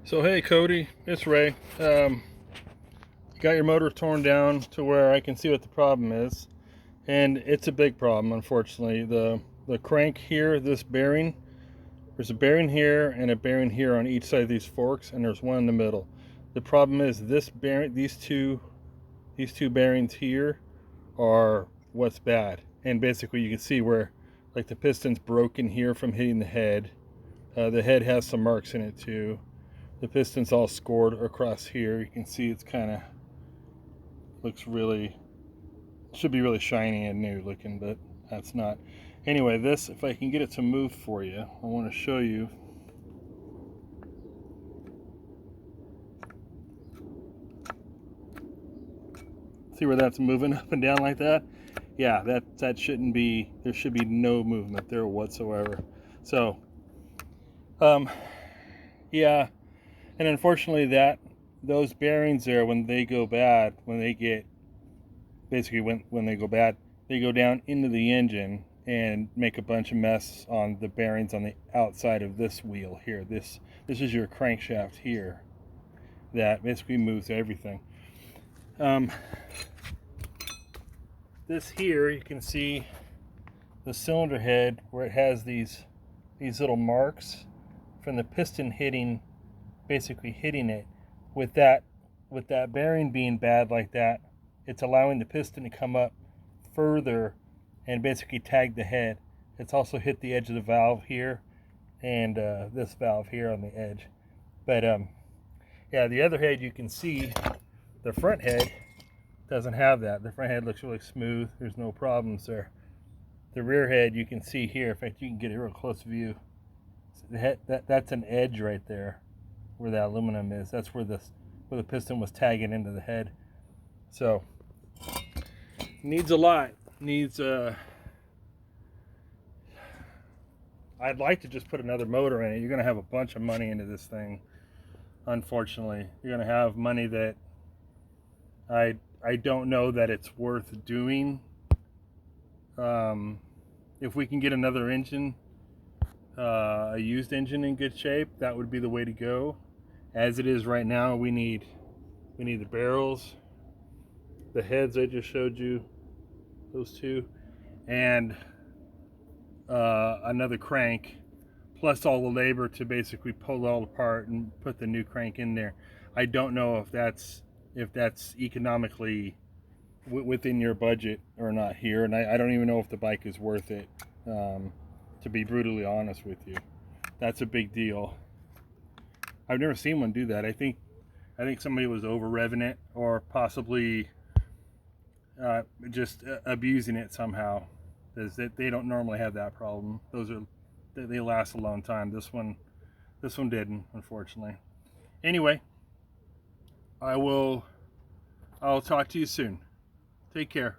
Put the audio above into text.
So hey Cody, it's Ray. You got your motor torn down to where I can see what the problem is, and it's a big problem. Unfortunately, the crank here, this bearing, there's a bearing here and a bearing here on each side of these forks, and there's one in the middle. The problem is this bearing, these two bearings here are what's bad, and basically you can see where like the piston's broken here from hitting the head. The head has some marks in it too. The piston's all scored across here. You can see it's kind of looks really, should be really shiny and new looking, but that's not. Anyway, this, if I can get it to move for you, I want to show you. See where that's moving up and down like that? Yeah, that shouldn't be, there should be no movement there whatsoever. So, yeah. And unfortunately, those bearings there, when they go bad, when they get basically when they go bad, they go down into the engine and make a bunch of mess on the bearings on the outside of this wheel here. This is your crankshaft here that basically moves everything. This here, you can see the cylinder head where it has these little marks from the piston basically hitting it. With that bearing being bad like that, it's allowing the piston to come up further and basically tag the head. It's also hit the edge of the valve here and this valve here on the edge. But yeah, the other head, you can see the front head doesn't have that. The front head looks really smooth. There's no problems there. The rear head, you can see here. In fact, you can get a real close view. The head, that's an edge right there where the aluminum is. That's where the piston was tagging into the head. So needs a lot. Needs I'd like to just put another motor in it. You're gonna have a bunch of money into this thing. Unfortunately, you're gonna have money that I don't know that it's worth doing. If we can get another engine, a used engine in good shape, that would be the way to go. As it is right now, we need the barrels, the heads I just showed you, those two, and another crank, plus all the labor to basically pull it all apart and put the new crank in there. I don't know if that's economically within your budget or not here, and I don't even know if the bike is worth it. To be brutally honest with you, that's a big deal. I've never seen one do that. I think somebody was over revving it, or possibly just abusing it somehow, because they don't normally have that problem. They last a long time. This one didn't, unfortunately. Anyway, I'll talk to you soon. Take care.